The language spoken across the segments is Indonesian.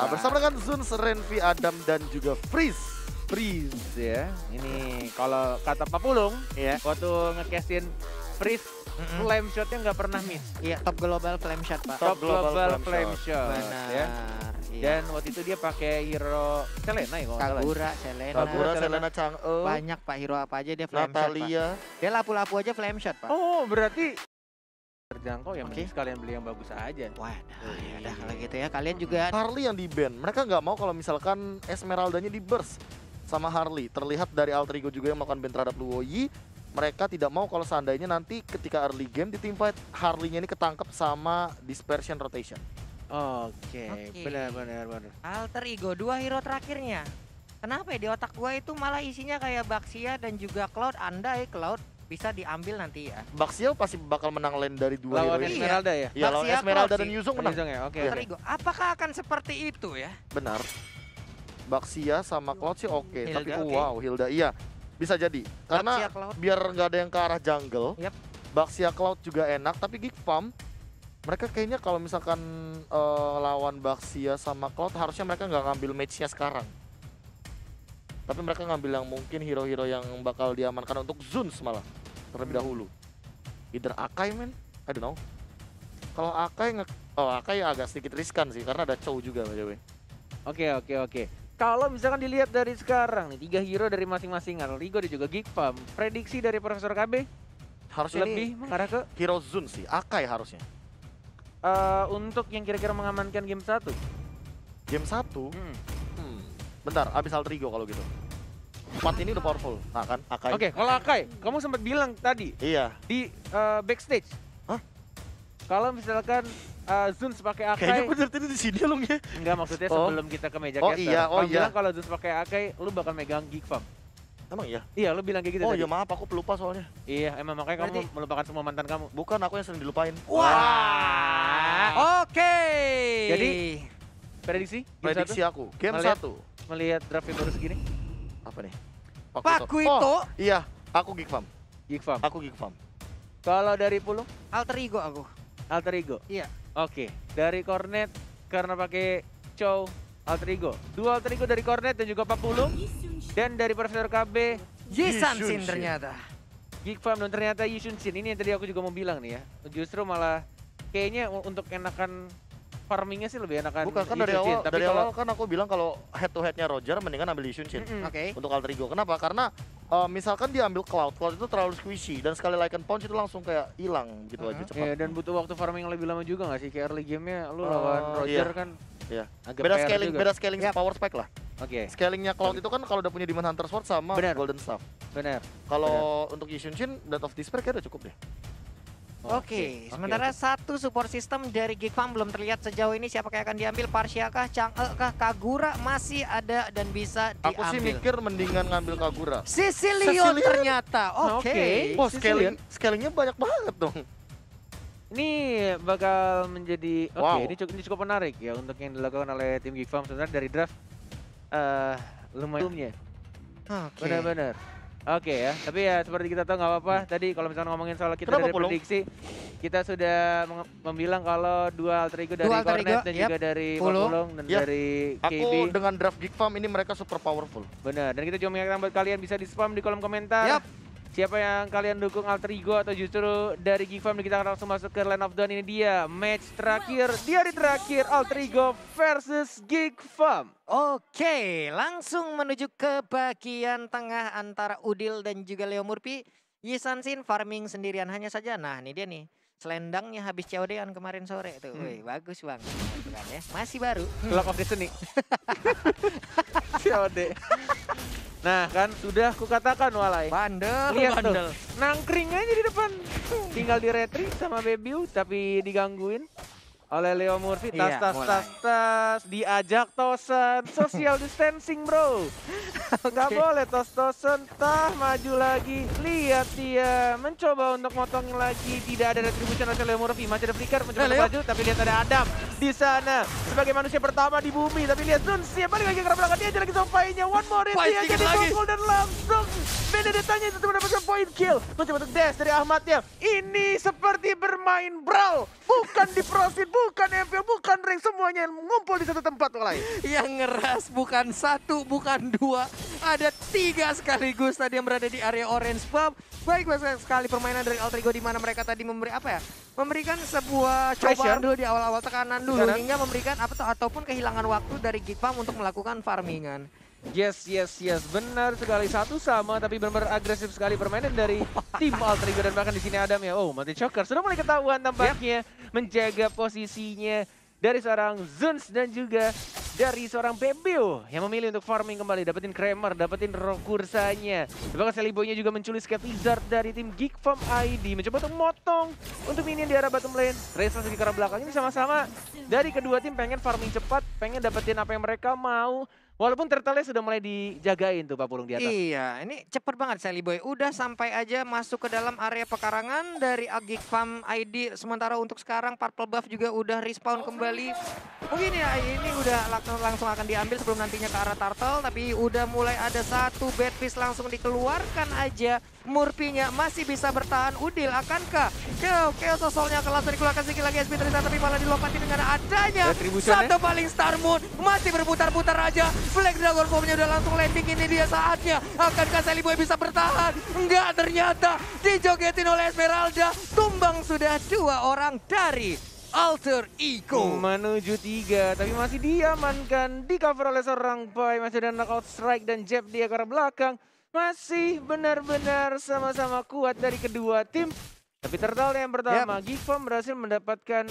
Nah, bersama dengan Zuns, Renvi, Adam, dan juga Freeze. Freeze ya. Ini kalau kata Pak Pulung, Iya. waktu nge-castin Freeze, flame shotnya nggak pernah miss. Iya, top global flame shot, Pak. Top global flame shot. Benar. Ya. Iya. Dan waktu itu dia pakai hero Selena ya kalau nggak salah. Kagura, Selena. Kagura, Selena, Chang'e, Banyak Pak, hero apa aja dia flame shot, Pak. Natalia. Dia lapu-lapu aja flame shot, Pak. Oh, berarti terjangkau ya, Oke. mending sekalian beli yang bagus aja. Waduh, ya udah kalau gitu ya. Kalian juga Harley yang di ban. Mereka nggak mau kalau misalkan Esmeraldanya di burst sama Harley. Terlihat dari Alter Ego juga yang melakukan ban terhadap Luoyi. Mereka tidak mau kalau seandainya nanti ketika early game di teamfight Harley-nya ini ketangkep sama Dispersion Rotation. Oke, Oke. benar. Alter Ego 2 hero terakhirnya. Kenapa ya di otak gua itu malah isinya kayak Baxia dan juga Cloud. Andai Cloud bisa diambil nanti ya. Baxia pasti bakal menang lane dari dua Lawan hero ini. Esmeralda ya? Iya, lawan Baxia, Esmeralda Cloud dan sih. Yuzong menang. Yuzong ya, oke. Alter Ego, apakah akan seperti itu ya? Benar. Baxia sama Cloud sih oke, Hilda, tapi oke. wow, Hilda iya. Bisa jadi. Karena Baxia, Cloud. biar nggak ada yang ke arah jungle. Yap. Baxia Cloud juga enak, tapi Geek Farm mereka kayaknya kalau misalkan lawan Baxia sama Cloud harusnya mereka nggak ngambil match-nya sekarang. Tapi mereka ngambil yang mungkin hero-hero yang bakal diamankan untuk Zuns malah terlebih dahulu. Either Akai men, I don't know. Kalau Akai Akai agak sedikit riskan sih karena ada Chow juga by the way. Oke. Kalau misalkan dilihat dari sekarang nih, 3 hero dari masing-masing Alter Ego dan juga Geek Farm, prediksi dari Profesor KB Harusnya lebih ini mengarah ke hero Zuns sih, Akai harusnya. untuk yang kira-kira mengamankan game 1. Game 1, bentar, abis Alter Ego kalau gitu. 4 ini udah powerful, nah kan Akai. Oke, kalau Akai, kamu sempat bilang tadi Iya, di backstage. Hah? Kalau misalkan Zuns pakai kayaknya Akai, bener tadi di sini loh ya. enggak maksudnya Oh. sebelum kita ke meja Oh caster. iya, oh Kamu iya. bilang kalau Zuns pakai Akai, lu bakal megang Geek Farm. Emang iya? Iya, lu bilang kayak gitu Oh tadi. iya maaf, aku pelupa soalnya. Iya, emang makanya kamu Berarti- melupakan semua mantan kamu. Bukan aku yang sering dilupain. Wah. Oke. Jadi, prediksi? Game Prediksi 1? aku, game Melihat- 1. Melihat draft yang baru segini, Apa nih? Pakuito. Oh, iya, aku Geek Farm. Geek Farm. Aku Geek Farm. Kalau dari Pulung, Alter Ego aku. Alter Ego. Iya. Oke, dari Cornet karena pakai Chow, Alter Ego. 2 Alter Ego dari Cornet dan juga Pak Pulung. Dan dari Profesor KB, Yisan Yishun Sin Shin. ternyata. Geek Farm dan ternyata Yishun Shin. Ini yang tadi aku juga mau bilang nih ya. Justru malah kayaknya untuk enakan farmingnya sih lebih enakan Bukan kan Yishun dari Shin. awal, Tapi dari kalau awal kan aku bilang kalau head to headnya Roger mendingan ambil Yishun Shin Oke. untuk Alter Ego. Kenapa? Karena misalkan dia ambil Cloud itu terlalu squishy dan sekali Lycan Punch itu langsung kayak hilang gitu aja cepat. ya, dan butuh waktu farming yang lebih lama juga nggak sih? Kayak early game-nya lu lawan Roger iya. kan Iya. agak Beda PR scaling, juga. beda scaling Yap. power spike lah. Oke, Scalingnya Cloud itu kan kalau udah punya Demon Hunter Sword sama Benar. Golden Staff. benar. Kalau untuk Yishun Shin, Death of Despair kayaknya udah cukup deh. Oke, sementara satu support system dari Geek Farm belum terlihat sejauh ini siapa yang akan diambil, Parsia kah, Chang'e kah, Kagura masih ada dan bisa Aku sih diambil. mikir mendingan ngambil Kagura. Sicilion Sicilion. ternyata, oke. Oke. Wah, Sicilian. scalingnya banyak banget dong. Ini bakal menjadi Wow. ini cukup menarik ya untuk yang dilakukan oleh tim Geek Farm sebenarnya dari draft lumayan. Oke. Benar-benar. Oke ya, tapi ya seperti kita tahu nggak apa-apa. Tadi kalau misalnya ngomongin soal kita Kenapa, dari Pulung? prediksi, kita sudah membilang kalau 2 Alter Ego dari Dua Alter Cornet Ego, dan yap. juga dari Pulung. Pulung dan Ya, dari KB. Aku dengan draft Geek Farm ini mereka super powerful. Benar, dan kita juga mengingatkan buat kalian bisa di spam di kolom komentar. Yap. Siapa yang kalian dukung Alter Ego atau justru dari Geek Farm, dan kita akan langsung masuk ke Land of Dawn. Ini dia match terakhir di hari terakhir Alter Ego versus Geek Farm. Oke, langsung menuju ke bagian tengah antara Udil dan juga Leo Murphy. Yisan Sin farming sendirian hanya saja. Nah, ini dia nih. Selendangnya habis COD-an kemarin sore tuh. Wih, bagus banget gitu kan ya. Masih baru. Clock of Destiny. COD. Nah kan sudah kukatakan Walai. Bandel, Lihat bandel. tuh, nangkring aja di depan. Tinggal di retri sama Bebiu tapi digangguin oleh Leo Murphy. Tas, Iya, tas, mulai. tas, tas. Diajak tosan. Social distancing bro. Gak boleh tos-tosan. Tah maju lagi. Lihat dia. Mencoba untuk motongin lagi. Tidak ada retribution oleh Leo Murphy. Masih ada Flicker mencoba Leo. maju. Tapi lihat ada Adam di sana. Sebagai manusia pertama di bumi. Tapi lihat Zuns. Dia balik lagi ke belakang. Dia aja lagi sampainya. One more hit. Fight Dia dikit jadi lagi. pukul dan langsung. Benedettanya itu mendapatkan point kill. Mencoba untuk dash dari Ahmadnya. Ini seperti bermain brawl. Bukan di proceed. bukan MPL, bukan rank, semuanya ngumpul di satu tempat Walai. Yang ngeras bukan 1, bukan 2, ada 3 sekaligus tadi yang berada di area orange buff. Baik sekali permainan dari Alter Ego di mana mereka tadi memberikan sebuah cobaan dulu di awal-awal, tekanan dulu hingga memberikan ataupun kehilangan waktu dari Geekfam untuk melakukan farmingan. Yes, benar sekali, satu sama tapi benar-benar agresif sekali permainan dari tim Alter Ego, dan bahkan di sini Adam ya, Multi Choker sudah mulai ketahuan tampaknya menjaga posisinya dari seorang Zuns dan juga dari seorang Bebeo yang memilih untuk farming kembali, dapetin Kramer, dapetin kursanya. Bahkan Seliboynya juga menculik Wizard dari tim Geekfam ID, mencoba untuk motong untuk minion di arah bottom lane. Race lagi ke arah belakang, ini sama-sama dari kedua tim pengen farming cepat, pengen dapetin apa yang mereka mau. Walaupun turtle-nya sudah mulai dijagain tuh Pak Pulung di atas. Iya, ini cepet banget Sally Boy. Udah sampai aja masuk ke dalam area pekarangan dari Geekfam ID. Sementara untuk sekarang Purple Buff juga udah respawn kembali. Mungkin ya ini udah langsung akan diambil sebelum nantinya ke arah Turtle. Tapi udah mulai ada satu bad piece langsung dikeluarkan aja. Murphy-nya masih bisa bertahan. Udil akankah? Chaos Soul-nya akan langsung dikeluarkan sedikit lagi SP Tristan, tapi malah dilompat dengan adanya satu paling Star Moon. Masih berputar-putar aja. Black Dragon Bomb-nya udah langsung landing, ini dia saatnya. Akankah Sally Boy bisa bertahan? Enggak, ternyata dijogetin oleh Esmeralda. Tumbang sudah 2 orang dari Alter Ego. Menuju 3, tapi masih diamankan. Di cover oleh seorang Pai, masih ada knockout strike dan jab di arah belakang. Masih benar-benar sama-sama kuat dari kedua tim. Tapi turtle yang pertama, Geekfam berhasil mendapatkan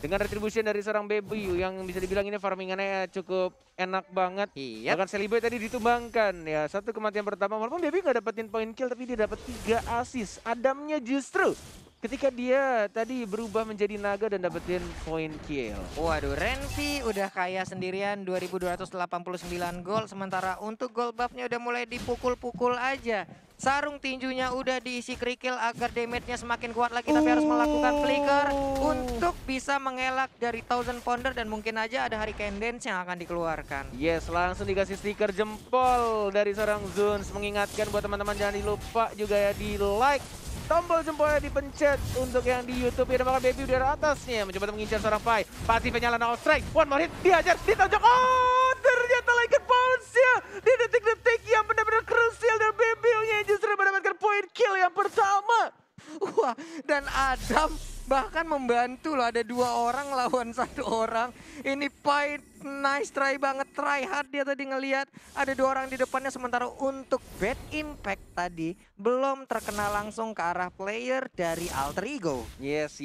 dengan retribution dari seorang Baby yang bisa dibilang ini farmingannya cukup enak banget. Bahkan Sally Boy tadi ditumbangkan ya. Satu kematian pertama, walaupun Baby nggak dapetin point kill tapi dia dapat 3 assist. Adamnya justru ketika dia tadi berubah menjadi naga dan dapetin point kill. Waduh, Renvi udah kaya sendirian 2289 gol. Sementara untuk gol buff-nya udah mulai dipukul-pukul aja. Sarung tinjunya udah diisi kerikil agar damage-nya semakin kuat lagi. Tapi harus melakukan flicker untuk bisa mengelak dari Thousand Pounder. Dan mungkin aja ada Hurricane Dance yang akan dikeluarkan. Yes, langsung dikasih stiker jempol dari seorang Zuns. Mengingatkan buat teman-teman jangan lupa juga ya di like. Tombol jempolnya dipencet untuk yang di YouTube. Ada bahkan Baby udah atasnya mencoba mengincar seorang Pai. Pasifnya nyala now strike. One more hit, dihajar, ditonjok. Oh, ternyata lagi bounce-nya di detik-detik yang benar-benar krusial, dan Baby-nya justru mendapatkan point kill yang pertama. Wah, dan Adam bahkan membantu loh, ada 2 orang lawan 1 orang. Ini Pai nice try banget, try hard dia tadi ngelihat ada 2 orang di depannya. Sementara untuk bad impact tadi belum terkena langsung ke arah player dari Alter Ego. Yes.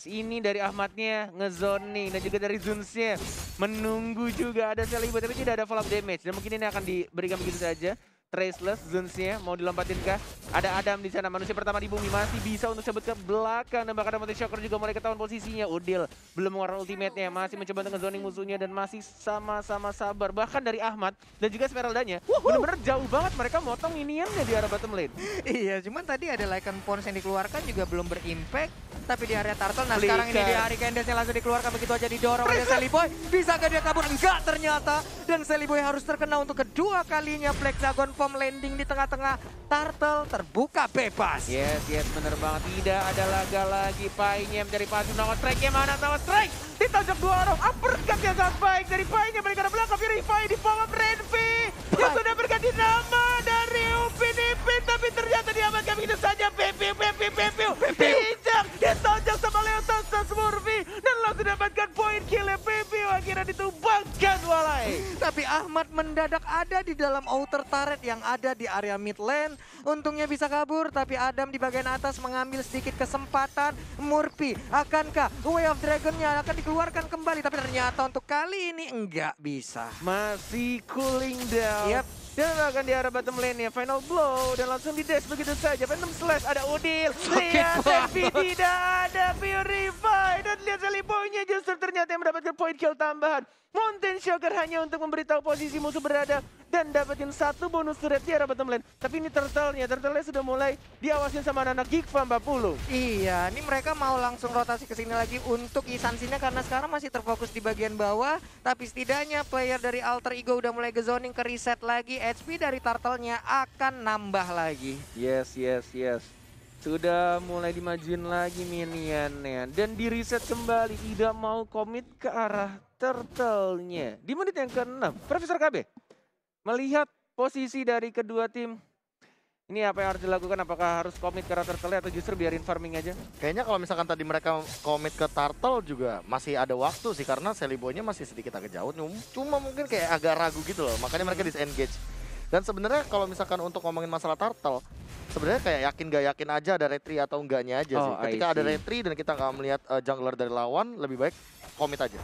Ini dari Ahmadnya ngezoning dan juga dari Zunsnya menunggu juga ada Sally Boy tapi tidak ada follow up damage, dan mungkin ini akan diberikan begitu saja. Traceless, Zunsnya mau dilompatin kah? Ada Adam di sana, manusia pertama di bumi, masih bisa untuk sebut ke belakang, dan bahkan Multi Shocker juga mulai ketahuan posisinya. Udil belum mengeluarkan ultimate-nya, masih mencoba untuk ngezoning musuhnya dan masih sama-sama sabar. Bahkan dari Ahmad dan juga Esmeraldanya benar-benar jauh banget mereka motong minionnya di arah bottom lane. Iya, cuman tadi ada Lycan Pons yang dikeluarkan juga belum berimpact. Tapi di area Turtle, nah sekarang ini di Hurricane Dance yang langsung dikeluarkan, begitu aja didorong oleh Sally Boy. Bisakah dia kabur? Enggak ternyata. Dan Sally Boy harus terkena untuk kedua kalinya. Black Dragon Bomb landing di tengah-tengah. Turtle terbuka bebas. Yes, bener banget. Tidak ada laga lagi. Pai-nya mencari pasif. Nawa strike-nya mana? Nawa strike! Ditonjok 2 orang. Uppercut yang sangat baik dari Pai-nya. Mereka belakang Purify di bawah Renvi. Yang sudah berganti nama dari Upin Ipin. Tapi ternyata diamankan begitu saja. Bebeu. Injak. Ditonjok sama Leotos Murphy. Dan langsung dapatkan point kill-nya Bebeu. Akhirnya ditumbangkan Walai. Tapi Ahmad mendadak ada di dalam outer turret yang ada di area mid lane. Untungnya bisa kabur, tapi Adam di bagian atas mengambil sedikit kesempatan. Murphy, akankah Way of Dragon-nya akan dikeluarkan kembali? Tapi ternyata untuk kali ini enggak bisa. Masih cooling down. Dan akan di arah bottom lane-nya, final blow, dan langsung di dash begitu saja. Phantom Slash, ada Udil, lihat Envy tidak ada Purify, dan lihat Sally Boy-nya justru ternyata yang mendapatkan point kill tambahan. Mountain Shocker hanya untuk memberitahu posisi musuh berada dan dapetin 1 bonus turret di arah bottom lane. Tapi ini turtle-nya sudah mulai diawasin sama anak Geekfam 40. Iya, ini mereka mau langsung rotasi ke sini lagi untuk Isansinnya karena sekarang masih terfokus di bagian bawah. Tapi setidaknya player dari Alter Ego udah mulai ke-zoning, ke reset lagi. HP dari turtle-nya akan nambah lagi. Yes. Sudah mulai dimajuin lagi minionnya. Dan di reset kembali. Tidak mau komit ke arah turtle-nya. Di menit yang ke-6. Profesor KB. Melihat posisi dari kedua tim. Ini apa yang harus dilakukan? Apakah harus komit ke arah turtle atau justru biarin farming aja? Kayaknya kalau misalkan tadi mereka komit ke turtle juga masih ada waktu sih. Karena Sally Boy-nya masih sedikit agak jauh. Cuma mungkin kayak agak ragu gitu loh. Makanya mereka disengage. Dan sebenarnya kalau misalkan untuk ngomongin masalah turtle, sebenarnya kayak yakin gak yakin aja ada retry atau enggaknya aja sih. Ketika ada retry dan kita nggak melihat jungler dari lawan, lebih baik komit aja.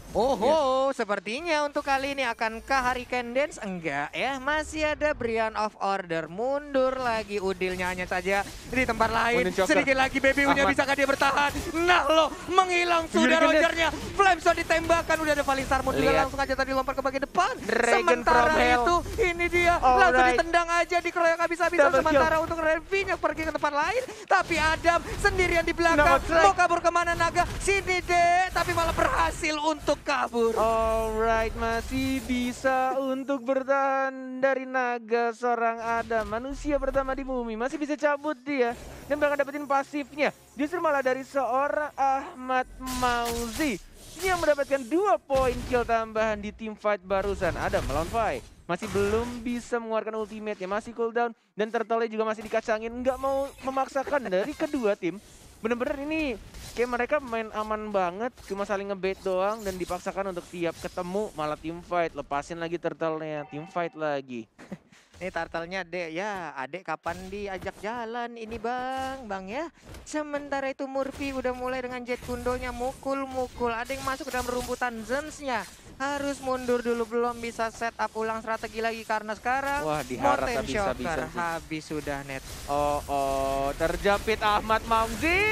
Sepertinya untuk kali ini akankah Hurricane Dance? Enggak ya, masih ada Brian of Order. Mundur lagi Udilnya hanya saja di tempat lain. Sedikit lagi Baby Unya bisakah dia bertahan? Nah loh, menghilang sudah Rogernya. Flameshot ditembakkan, udah ada Falling Star Moon juga langsung aja tadi lompat ke bagian depan. Sementara itu, ini dia langsung ditendang aja, dikeroyok habis-habisan. Sementara untuk Renvi pergi ke tempat lain. Tapi Adam sendirian di belakang. Mau kabur kemana Naga? Sini deh, tapi malah berhasil untuk kabur. Alright, masih bisa untuk bertahan dari Naga seorang Adam. Manusia pertama di bumi, masih bisa cabut dia. Dan bahkan dapetin pasifnya. Justru malah dari seorang Ahmad Mauzi. Ini yang mendapatkan 2 poin kill tambahan di team fight barusan. Adam melawan Fai. Masih belum bisa mengeluarkan ultimate-nya, masih cooldown. Dan turtle juga masih dikacangin, nggak mau memaksakan dari kedua tim. Bener-bener ini kayak mereka main aman banget, cuma saling ngebait doang dan dipaksakan untuk tiap ketemu malah team fight. Lepasin lagi turtle-nya, team fight lagi. Ini turtle-nya Dek, ya adek kapan diajak jalan ini bang ya. Sementara itu Murphy udah mulai dengan jet kundonya mukul-mukul. Ada yang masuk ke dalam rumputan Zens-nya. Harus mundur dulu, belum bisa set up ulang strategi lagi karena sekarang diharap Mountain habis-habisan Shocker habis sudah net. Terjepit Ahmad Mauzi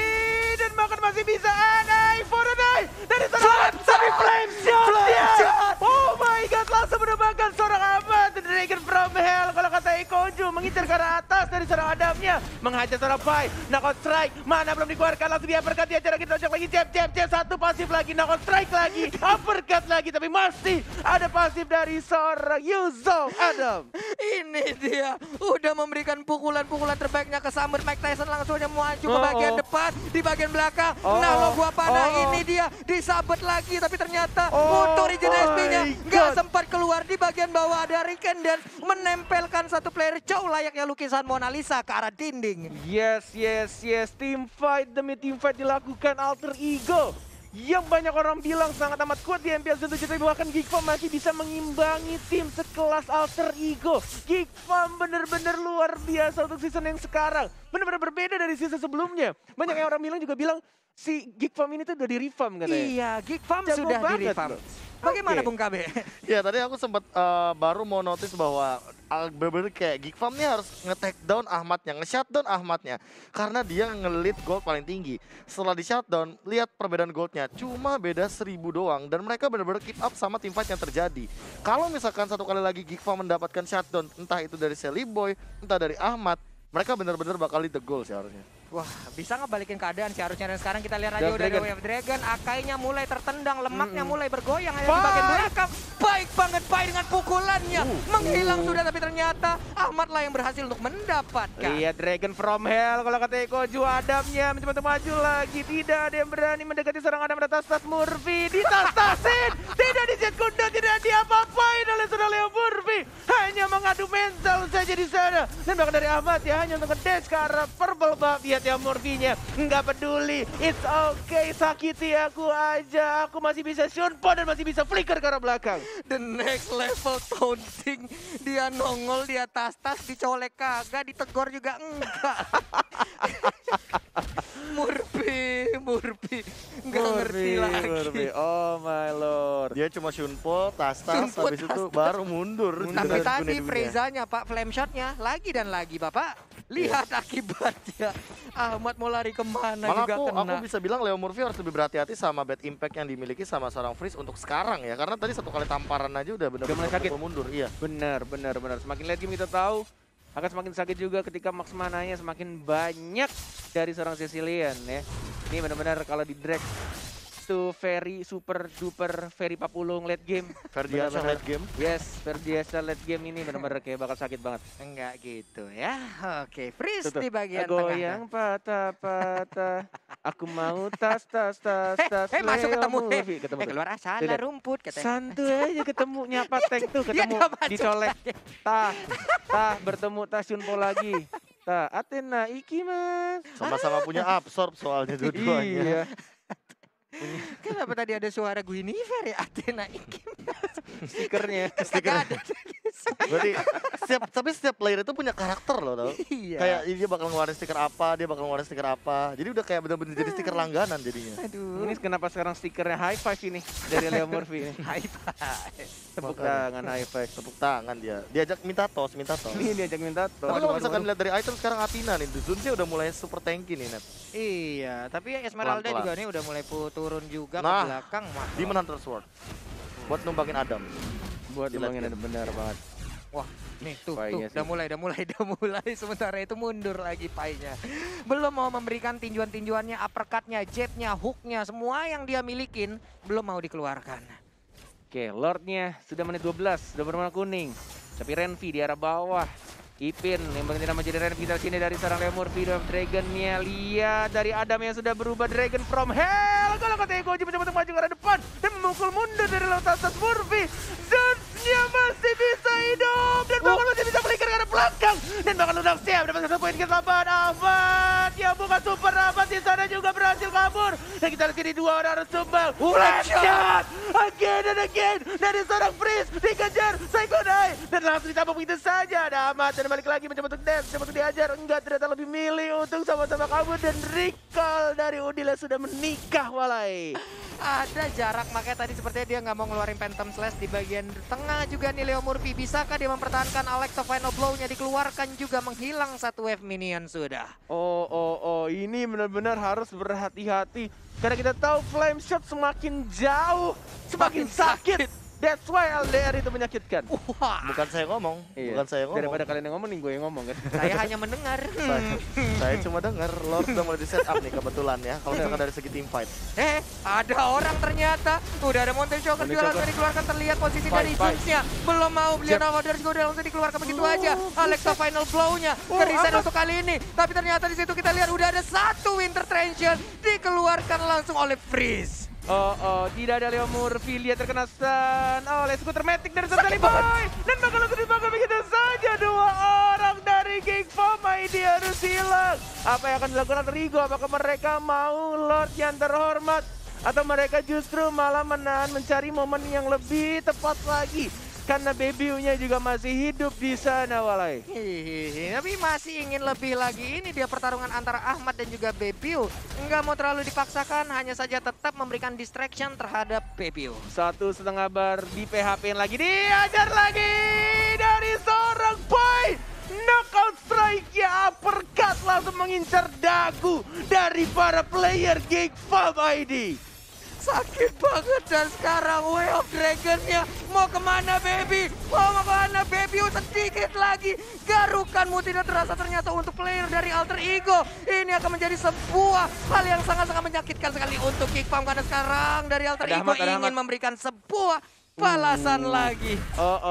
dan bahkan masih bisa anai for a night dari seorang tapi flame shot dia. Oh my god, langsung menembakkan seorang Ahmad Dragon from Hell. Kalau kata Ikoju mengincar ke arah atas dari seorang Adamnya, menghajar seorang Fai. Knockout strike, mana belum dikeluarkan, langsung dia uppercut, dia cara kita lagi jab satu pasif lagi, knockout strike lagi, uppercut lagi, tapi masih ada pasif dari seorang Yuzo Adam. Ini dia udah memberikan pukulan-pukulan terbaiknya ke Summer. Mike Tyson langsung aja maju ke bagian depan, di bagian belakang. Nah lo gua panah, ini dia disabet lagi, tapi ternyata untuk Regen SP-nya nggak sempat keluar. Di bagian bawah ada Hurricane dan menempelkan satu player jauh layaknya lukisan Mona Lisa ke arah dinding. Yes. Team fight demi team fight dilakukan alter ego. Yang banyak orang bilang sangat amat kuat di MPL Zone 7, tapi bahkan Geekfarm masih bisa mengimbangi tim sekelas alter ego. Geekfarm bener-bener luar biasa untuk season yang sekarang. Bener-bener berbeda dari season sebelumnya. Banyak yang orang bilang juga bilang si Geekfarm ini tuh udah di-reform katanya. Iya, Geekfarm sudah di-reform. Bagaimana Bung KB? Ya tadi aku sempat baru mau notice bahwa bener-bener kayak Geekfarm nih harus nge-take down Ahmadnya, nge-shutdown Ahmadnya. Karena dia nge-lead gold paling tinggi. Setelah di-shutdown, lihat perbedaan goldnya. Cuma beda 1000 doang. Dan mereka bener-bener keep up sama team fight yang terjadi. Kalau misalkan satu kali lagi Geekfarm mendapatkan shutdown, entah itu dari Sally Boy, entah dari Ahmad, mereka bener-bener bakal lead the goal sih harusnya. Wah, bisa ngebalikin keadaan sih harusnya. Dan sekarang kita lihat aja udah ada Wave Dragon. Akainya mulai tertendang, lemaknya mulai bergoyang ada di bagian belakang. Baik banget Pai dengan pukulannya. Menghilang sudah, tapi ternyata Ahmad lah yang berhasil untuk mendapatkan. Lihat Dragon from Hell, kalau kata Ikoju Adamnya mencoba untuk maju lagi. Tidak ada yang berani mendekati seorang Adam. Ada tas-tas Murphy, ditas-tasin. Tidak di jet kuda, tidak diapa-apain oleh seorang Leo Murphy. Hanya mengadu mental saja di sana. Dan bahkan dari Ahmad ya hanya untuk nge-dash ke arah purple buff. Lihat ya Murphy-nya, nggak peduli. It's okay, sakiti aku aja. Aku masih bisa shunpon dan masih bisa flicker ke arah belakang. The next level taunting. Dia nongol, dia tas-tas, dicolek kagak, ditegor juga enggak. Murphy. Nggak ngerti lagi. Oh my lord. Dia cuma shunpo, tas-tas, habis itu baru mundur. Tapi tadi Frezanya Pak, flame shot-nya lagi dan lagi Bapak. Lihat akibatnya. Ahmad mau lari kemana Malah juga kena. aku bisa bilang Leo Murphy harus lebih berhati-hati sama bad impact yang dimiliki sama seorang Freeze untuk sekarang ya. Karena tadi satu kali tamparan aja udah benar-benar sakit mundur. Iya. Benar. Semakin late game kita tahu akan semakin sakit juga ketika max mananya semakin banyak dari seorang Sicilian ya. Ini benar-benar kalau di drag itu very super duper very papulung late game. Ferdiansyah Benar-benar. late game. Yes, Ferdiansyah late game ini benar-benar kayak bakal sakit banget. Enggak gitu ya. Oke, freeze Tuh, tuh. di bagian Goyang tengah. patah-patah. Aku mau tas Masuk ketemu. ketemu. Keluar asal Tidak. rumput katanya. Santuy aja ketemu nyapa tank tuh Dia ketemu udah masuk dicolek. lagi. Tah bertemu Tasyunpo lagi. Tah Athena iki mas. Sama-sama punya absorb soalnya dua-duanya. Iya. Kenapa tadi ada suara Guinevere ya? Athena iki. Stikernya. Stiker ada. Berarti setiap player itu punya karakter loh tau. Iya. Kayak dia bakal ngeluarin stiker apa, dia bakal ngeluarin stiker apa. Jadi udah kayak bener-bener jadi stiker langganan jadinya. Aduh. Ini kenapa sekarang stikernya high five ini dari Leo Murphy ini. High five. Tepuk Makanya. tangan high five. Tepuk tangan dia. Diajak minta tos. Ini diajak minta Tapi tolong. kalau misalkan lihat dari item sekarang Athena nih, Zunnya udah mulai super tanky nih, Net. Iya, tapi Esmeralda Pelan-pelan. juga nih udah mulai turun juga Nah, ke belakang. Demon Hunter Sword. Buat numbangin Adam. Buat Gila, ngomongin gila. benar banget. Wah, nih tuh, Painya udah mulai. Sementara itu mundur lagi painya. Belum mau memberikan tinjuan-tinjuannya, uppercutnya, jabnya, hooknya, semua yang dia milikin belum mau dikeluarkan. Oke, Lordnya sudah menit 12, sudah berwarna kuning. Tapi Renvi di arah bawah. Ipin yang berganti nama jadi Renvi dari sini dari seorang Leo Murphy dan Dragonnya. Lihat dari Adam yang sudah berubah Dragon from Hell. Kalau kata Ego mencoba untuk maju ke arah depan dan memukul mundur dari Lotus Murphy. Zunsnya masih bisa hidup dan bahkan masih bisa melingkar ke arah belakang. Dan bahkan udah siap dapat satu poin ke-8. Ahmad yang bukan super Ahmad di sana juga berhasil kabur. Dan kita lihat sini dua orang harus tumbang. Flame shot again and again dari seorang Freeze dikejar Psycho Knight dan langsung ditambah begitu saja. Ada Ahmad dan balik lagi mencoba untuk dance, mencoba untuk diajar. Enggak, ternyata lebih milih untuk sama-sama kabur dan recall dari Udila sudah menikah walai. Ada jarak, makanya tadi sepertinya dia nggak mau ngeluarin Phantom Slash di bagian tengah juga nih Leo Murphy. Bisakah dia mempertahankan Alexa Final Blow-nya dikeluarkan juga menghilang satu wave minion sudah. Oh, ini benar-benar harus berhati-hati. Karena kita tahu Flame Shot semakin jauh, semakin sakit. That's why LDR itu menyakitkan. Wah, Bukan saya ngomong, Iya. bukan saya ngomong. Daripada kalian yang ngomong, nih gue yang ngomong kan. saya hanya mendengar. Saya cuma dengar Lord udah mulai di set up nih kebetulan ya. Kalau misalkan dari segi team fight. Ada orang ternyata. Udah ada Mountain Choker juga langsung dikeluarkan. Terlihat posisi dari Zunsnya. Belum mau beliau Nawadar juga udah langsung dikeluarkan begitu aja. Alexa Final Blow-nya. Kerisan untuk kali ini. Tapi ternyata di situ kita lihat udah ada satu Winter Transition. Dikeluarkan langsung oleh Freeze. Tidak ada Leo Murphy, lihat terkena stun oleh skuter Matic dari Santali Boy. Dan bakal langsung dibakar begitu saja. Dua orang dari Geek Farm, dia harus hilang. Apa yang akan dilakukan Terigo? Apakah mereka mau Lord yang terhormat? Atau mereka justru malah menahan mencari momen yang lebih tepat lagi? Karena Bebiu-nya juga masih hidup di sana walai. Tapi masih ingin lebih lagi. Ini dia pertarungan antara Ahmad dan juga Bebiu. Nggak mau terlalu dipaksakan, hanya saja tetap memberikan distraction terhadap Bebiu. 1,5 bar di PHP lagi, diajar lagi dari seorang Boy. Knockout strike-nya uppercut langsung mengincar dagu dari para player Geek Farm ID. Sakit banget dan sekarang Way of Dragon-nya mau kemana Baby? Mau kemana Baby? Sedikit lagi garukanmu tidak terasa ternyata untuk player dari Alter Ego. Ini akan menjadi sebuah hal yang sangat-sangat menyakitkan sekali untuk Geek Farm karena sekarang dari Alter Ego ingin memberikan sebuah balasan lagi.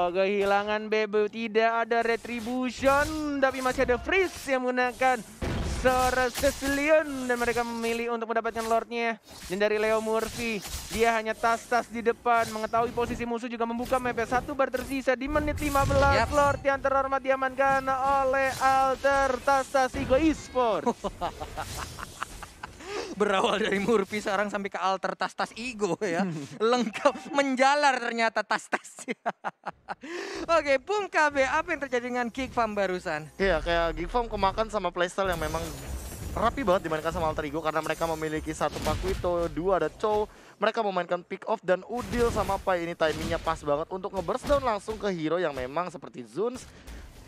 Kehilangan Bebu, tidak ada retribution, tapi masih ada Freeze yang menggunakan seorang Cecilion dan mereka memilih untuk mendapatkan Lordnya. Dan dari Leo Murphy, dia hanya tas-tas di depan, mengetahui posisi musuh juga membuka map. Satu bar tersisa di menit 15. Lord yang terhormat diamankan oleh Alter Tas-Tas Ego Esports. Berawal dari Murphy sekarang sampai ke Alter Tas-Tas Ego ya. Lengkap, menjalar ternyata tas-tasnya. Oke, Bung KB, apa yang terjadi dengan Geek Farm barusan? Iya, kayak Geek Farm kemakan sama playstyle yang memang rapi banget dibandingkan sama Alter Ego karena mereka memiliki satu Pakuito, dua ada Chow. Mereka memainkan pick off dan Udil sama Pai, ini timingnya pas banget untuk nge-burst down langsung ke hero yang memang seperti Zuns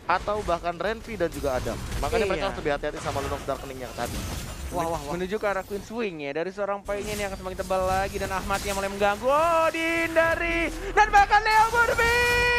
atau bahkan Renvi dan juga Adam. Makanya mereka harus lebih hati-hati sama Lune of Darkening yang tadi. Wah. Menuju ke arah Queen Swing ya. Dari seorang Pai-nya ini akan semakin tebal lagi. Dan Ahmad yang mulai mengganggu. Oh, dihindari. Dan bahkan Leo Murphy,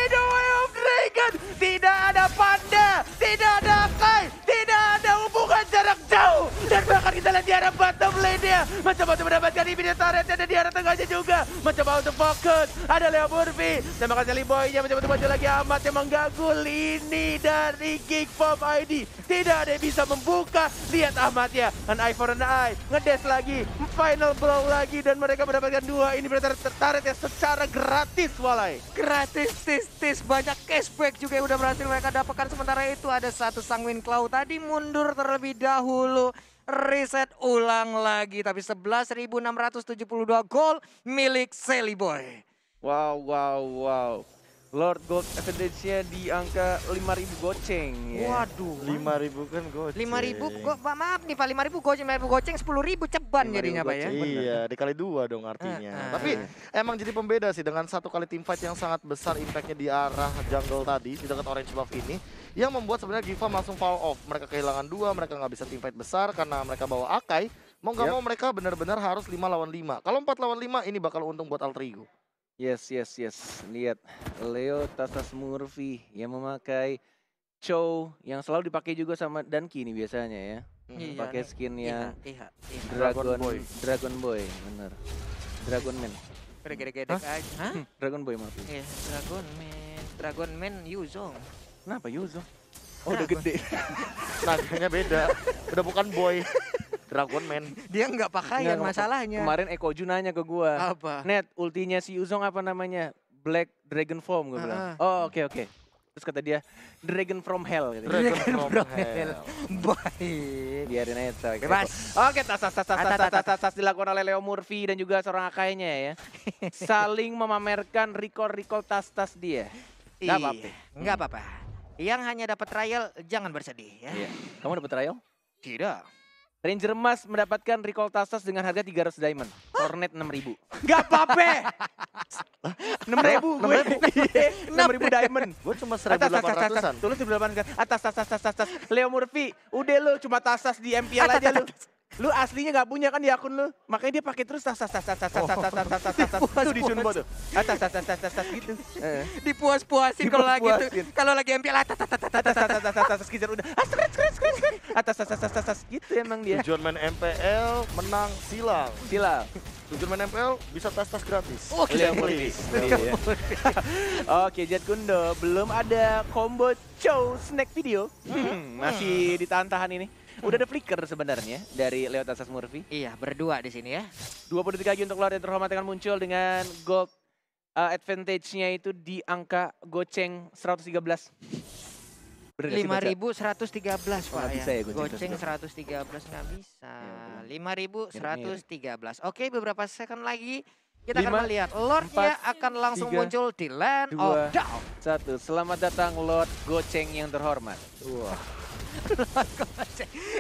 the Way of Dragon. Tidak ada Panda, tidak ada Kai, tidak ada hubungan jarak jauh. Dan bahkan kita lihat dan di arah bottom lane-nya. Mencoba untuk mendapatkan immediate turret-nya dan di arah tengahnya juga. Mencoba untuk fokus. Ada Leo Murphy. Terima kasih Liboy-nya mencoba untuk maju lagi. Ahmad yang mengganggu lini dari Geekfam ID. Tidak ada yang bisa membuka. Lihat Ahmad ya. An eye for an eye. Ngedes lagi. Final blow lagi. Dan mereka mendapatkan 2 ini turret ya secara gratis Walai. Gratis, tis. Banyak cashback juga yang udah berhasil mereka dapatkan. Sementara itu ada satu Sanguine Claw tadi mundur terlebih dahulu. Reset ulang lagi. Tapi 11.672 gol milik Sally Boy. Wow. Lord Gold advantage-nya di angka 5.000 goceng ya. Waduh. 5.000 kan goceng. 5.000 maaf nih Pak, 5.000 goceng 10.000 ceban jadinya Pak ya. Iya, dikali 2 dong artinya. Tapi emang jadi pembeda sih dengan satu kali teamfight yang sangat besar impactnya di arah jungle tadi di dekat orange buff ini, yang membuat sebenarnya Gifam langsung fall off. Mereka kehilangan 2, mereka nggak bisa teamfight besar karena mereka bawa Akai. Mau nggak mau mereka benar-benar harus 5 lawan 5. Kalau 4 lawan 5 ini bakal untung buat Alter Ego. Yes. Lihat Leo Tastas Murphy yang memakai Chow yang selalu dipakai juga sama Danki nih biasanya ya. Pakai skinnya Dragon Boy, bener. Dragon Man. Gede-gede aja. Hah? Dragon Boy maaf. Iya, Dragon Man Yuzong. Kenapa Yuzong? Oh udah gede. Naganya beda. Udah bukan boy. Dragon Man. Dia nggak pakaian masalahnya. Kemarin Eko Ju nanya ke gua. Apa? Net, ultinya si Yuzong apa namanya? Black Dragon Form gue bilang. Oh oke. Terus kata dia Dragon from Hell gitu. Dragon from Hell. Baik. Biarin aja. Bebas. Oke, tas dilakukan oleh Leo Murphy dan juga seorang akainya ya. Saling memamerkan recall tas dia. Nggak apa-apa. Yang hanya dapat trial jangan bersedih ya. Iya. Kamu dapat trial? Tidak. Ranger Emas mendapatkan recall tas dengan harga 300 diamond. Hornet 6.000. Gak apa-apa. 6.000 gue. 6.000 diamond. Gue cuma 1.800-an. Tulis 1.800. Tas. Leo Murphy, udah lu cuma tas di MPL aja lu. Lu aslinya nggak punya kan di akun lu. Makanya dia pakai terus tas. Tuh di Sunbo tuh. Tas gitu. Dipuas-puasin kalau lagi tuh. Kalau lagi MPL Tas kejar udah. Tas gitu emang dia. Tujuan main MPL menang silang. Tujuan main MPL bisa tas-tas gratis. Oke. Oke, Jet Kundo belum ada combo Chow snack video. Masih ditahan-tahan ini. Udah ada flicker sebenarnya dari Leo Tastas Murphy. Iya, berdua di sini ya. 20 detik lagi untuk Lord yang terhormat akan muncul dengan gold advantage-nya itu di angka goceng 113. 5.113 Pak bisa ya goceng 113 nggak bisa. 5.113. Oke, beberapa second lagi kita akan melihat Lordnya akan langsung muncul di Land of Doubt. 1. Selamat datang Lord Goceng yang terhormat.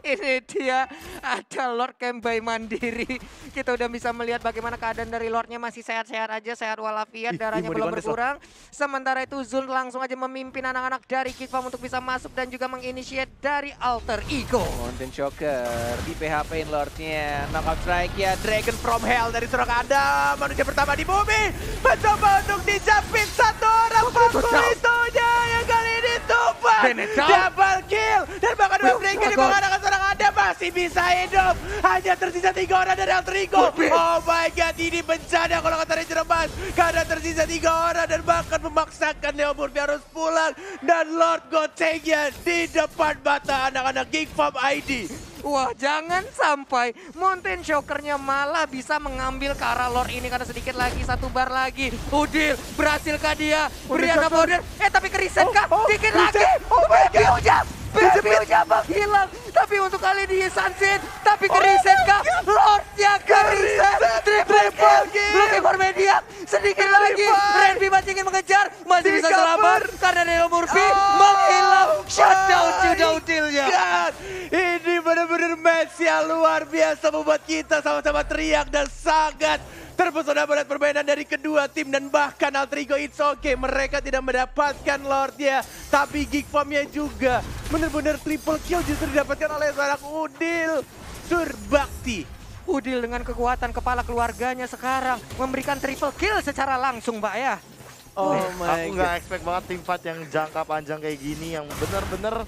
Ini dia ada Lord Kembai mandiri. Kita udah bisa melihat bagaimana keadaan dari Lordnya masih sehat-sehat aja, sehat walafiat, darahnya belum berkurang. Sementara itu Zul langsung aja memimpin anak-anak dari Geekfam untuk bisa masuk dan juga menginitiate dari Alter Ego. Mountain Shocker di PHP-in Lordnya. Knockout strike ya, Dragon from Hell dari seorang Adam. Manusia pertama di bumi mencoba untuk dijapit satu orang Fakulitonya yang kali ini tumpah. Double kill. Dan bahkan Webreaker di mengalahkan seorang Adam masih bisa hidup. Hanya tersisa 3 orang dari Alter Ego. Oh my god, ini bencana kalau kata Ranger Emas. Karena tersisa 3 orang dan bahkan memaksakan Leo Murphy harus pulang. Dan Lord Gocengnya di depan mata anak-anak Geekfam ID. Wah, jangan sampai Mountain Shocker-nya malah bisa mengambil ke arah Lord ini karena sedikit lagi, satu bar lagi. Udil, berhasilkah dia? Brianna Border, tapi keriset kah? Dikit lagi. Oh my god. Baby ujab hilang. Tapi untuk kali ini Sunset, tapi keriset kah? Lordnya keriset. Triple kill. Looking for media. Sedikit lagi. Renby masih ingin mengejar. Masih bisa selamat karena Leo Murphy menghilang. Shutdown judo Udilnya. Ini benar-benar match yang luar biasa membuat kita sama-sama teriak dan sangat terpesona melihat permainan dari kedua tim dan bahkan Alter Ego It's Okay. Mereka tidak mendapatkan Lordnya, tapi Geekfamnya juga benar-benar triple kill justru didapatkan oleh seorang Udil Surbakti. Udil dengan kekuatan kepala keluarganya sekarang memberikan triple kill secara langsung, Mbak ya. Oh my Aku nggak expect banget tim fight yang jangka panjang kayak gini yang bener-bener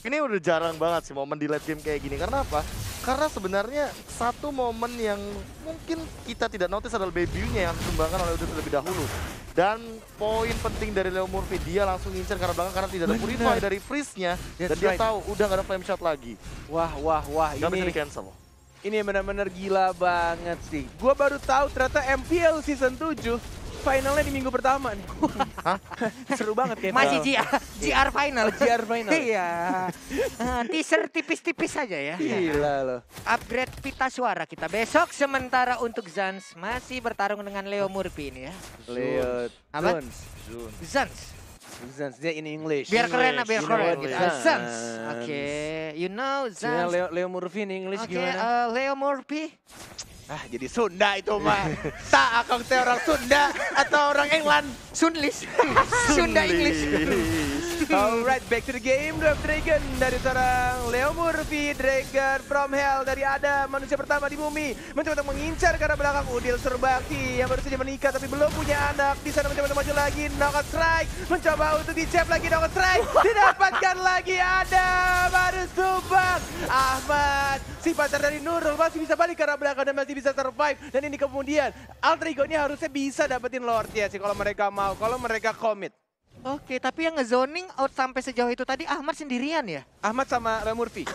ini udah jarang banget sih momen di late game kayak gini. Karena apa? Karena sebenarnya satu momen yang mungkin kita tidak notice adalah debutnya yang disumbangkan oleh Udil terlebih dahulu. Dan poin penting dari Leo Murphy, dia langsung ngincer ke arah belakang karena tidak ada purify dari freeze-nya. Dan dia tahu udah gak ada flame shot lagi. Wah, Gak bisa di cancel. ini benar-benar gila banget sih. Gua baru tahu ternyata MPL Season 7 finalnya di minggu pertama nih. Hah? Seru banget kayaknya. Masih GR final. GR final. Iya. Teaser tipis-tipis saja ya. Gila loh. Upgrade pita suara kita besok. Sementara untuk Zans masih bertarung dengan Leo Murphy ini ya. Leo Apa? Zans. Zans. Dia in English. Biar keren lah, biar You know keren what gitu. Zans. Zans. Oke. You know Gimana Zans. Leo Murphy in English Oke, gimana? Leo Murphy. Ah, jadi Sunda itu mah. Tak akang teh orang Sunda atau orang England. Sunlis. Sunda English. Alright, back to the game. Draft Dragon dari seorang Leo Murphy. Dragon from Hell dari Ada, manusia pertama di bumi. Mencoba untuk mengincar karena belakang Udil Serbakti yang baru saja menikah tapi belum punya anak. Di sana mencoba untuk maju lagi. Knockout strike. Mencoba untuk di-jab lagi. Knockout strike. Didapatkan lagi Ada. Baru sumbang. Ahmad, si pacar dari Nurul masih bisa balik ke arah belakang dan masih bisa survive. Dan ini kemudian Alter Ego ini harusnya bisa dapetin Lord ya sih kalau mereka mau. Kalau mereka commit. Oke, tapi yang ngezoning out sampai sejauh itu tadi Ahmad sendirian ya? Ahmad sama Leo Murphy.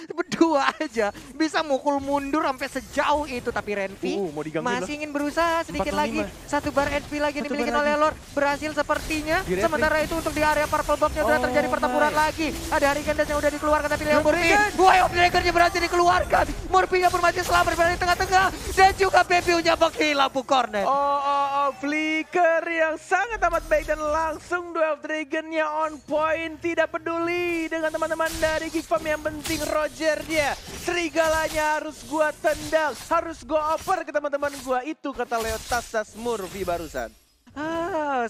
Berdua aja bisa mukul mundur sampai sejauh itu, tapi Renvi mau digangguin masih ingin berusaha sedikit 4-5. lagi. Satu bar HP lagi Satu dimiliki bar oleh lagi. Lord, berhasil sepertinya. Di Sementara itu untuk di area purple box-nya sudah Oh terjadi pertempuran my. lagi. Ada Hurricane Dash yang udah dikeluarkan tapi Leo Dragon. Murphy, Way of Dragon-nya berhasil dikeluarkan. Murphy-nya pun masih selamat berada di tengah-tengah dan juga BPU-nya menghilang Cornet. Flicker yang sangat amat baik dan langsung Duel of Dragon-nya on point. Tidak peduli dengan teman-teman dari Geek Farm, yang penting Roger dia. Serigalanya harus gua tendang, harus gua oper ke teman-teman gua. Itu kata Leo Tasas Murphy barusan.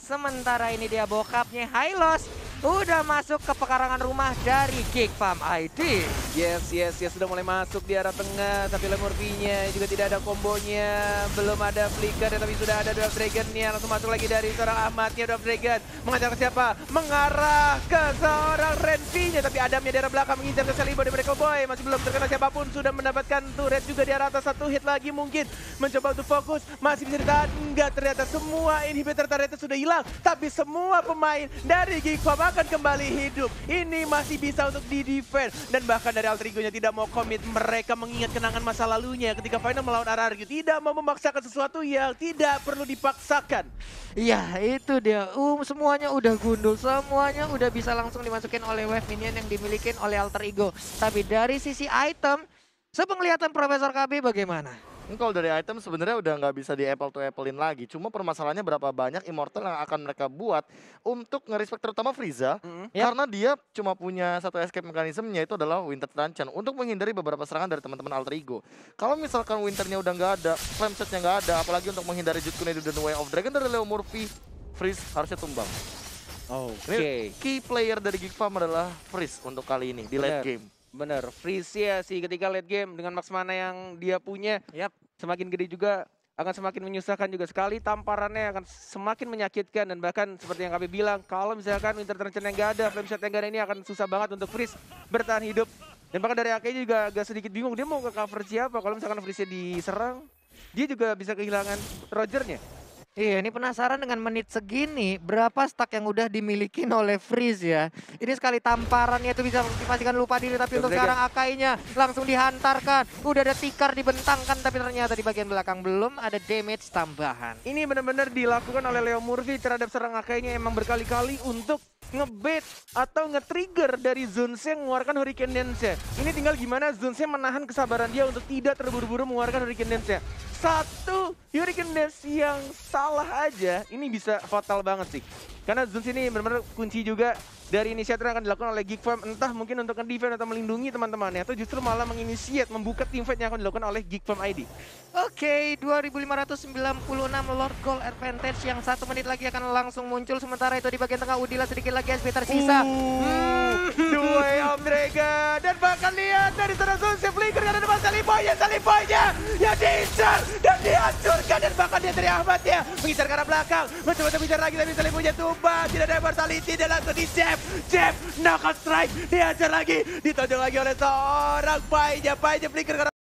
Sementara ini dia bokapnya Hylos udah masuk ke pekarangan rumah dari Geek Farm ID. Yes, sudah mulai masuk di arah tengah, tapi Lemurpinya juga tidak ada kombonya, belum ada flicker, tapi sudah ada Duel Dragon-nya, langsung masuk lagi dari seorang Ahmadnya. Duel Dragon mengajar ke siapa? Mengarah ke seorang Renvi-nya, tapi Adamnya di arah belakang mengincar ke Salibo dari Breaker Boy, masih belum terkena siapapun, sudah mendapatkan turret juga di arah atas, satu hit lagi mungkin, mencoba untuk fokus, masih bisa ditahan, enggak, ternyata semua inhibitor turretnya sudah hilang, tapi semua pemain dari Geek Farm akan kembali hidup. Ini masih bisa untuk di-defend. Dan bahkan dari Alter Ego-nya tidak mau komit. Mereka mengingat kenangan masa lalunya ketika final melawan RRQ. Tidak mau memaksakan sesuatu yang tidak perlu dipaksakan. Iya, itu dia. Semuanya udah gundul, semuanya udah bisa langsung dimasukin oleh wave minion yang dimiliki oleh Alter Ego. Tapi dari sisi item, sepenglihatan Profesor KB bagaimana? Ini kalau dari item sebenarnya udah nggak bisa di apple to applein lagi. Cuma permasalahannya berapa banyak immortal yang akan mereka buat untuk nge-respect terutama Frieza. Karena dia cuma punya satu escape mekanismenya, itu adalah Winter Truncheon. Untuk menghindari beberapa serangan dari teman-teman Alter Ego. Kalau misalkan Winternya udah nggak ada, Flame Shot-nya nggak ada, apalagi untuk menghindari Jutkunedu dan Way of Dragon dari Leo Murphy, Freeze harusnya tumbang. Ini key player dari Geek Farm adalah Freeze untuk kali ini di late game. Bener, Freeze ya sih ketika late game dengan max mana yang dia punya, semakin gede juga akan semakin menyusahkan juga, sekali tamparannya akan semakin menyakitkan. Dan bahkan seperti yang kami bilang, kalau misalkan Winter Truncheon yang gak ada, Flame Shot yang gak ada, ini akan susah banget untuk Freeze bertahan hidup. Dan bahkan dari Ake juga agak sedikit bingung, dia mau ke cover siapa kalau misalkan Freeze-nya diserang, dia juga bisa kehilangan Roger-nya. Iya, ini penasaran dengan menit segini, berapa stack yang udah dimiliki oleh Freeze ya. Ini sekali tamparannya itu bisa dipastikan lupa diri, tapi untuk sekarang Akai-nya langsung dihantarkan. Udah ada tikar dibentangkan, tapi ternyata di bagian belakang belum ada damage tambahan. Ini benar-benar dilakukan oleh Leo Murphy terhadap serang Akai-nya, emang berkali-kali untuk ngebait atau nge-trigger dari Zunse yang mengeluarkan Hurricane Dance-nya. Ini tinggal gimana Zunse menahan kesabaran dia untuk tidak terburu-buru mengeluarkan Hurricane Dance-nya. Satu Hurricane Dance yang salah aja, ini bisa fatal banget sih. Karena Zunse ini benar-benar kunci juga dari inisiatif yang akan dilakukan oleh Geek Farm, entah mungkin untuk nge-defend atau melindungi teman-temannya, atau justru malah menginisiat, membuka team fight yang akan dilakukan oleh Geek Farm ID. Oke, 2596 Lord Gold Advantage yang 1 menit lagi akan langsung muncul. Sementara itu di bagian tengah Udila sedikit lagi SP tersisa. Duel of Dragon, dan bahkan akan lihat dari sana Sunsi Flicker karena ada Saliboynya yang diincar dan dihancurkan dan bahkan dia dari Ahmad ya mengincar ke arah belakang, mencoba mengejar lagi tapi Saliboynya tumbang, tidak ada Mortality dan langsung di Jeb knockout strike, dihajar lagi, ditonjok lagi oleh seorang Painya Flicker.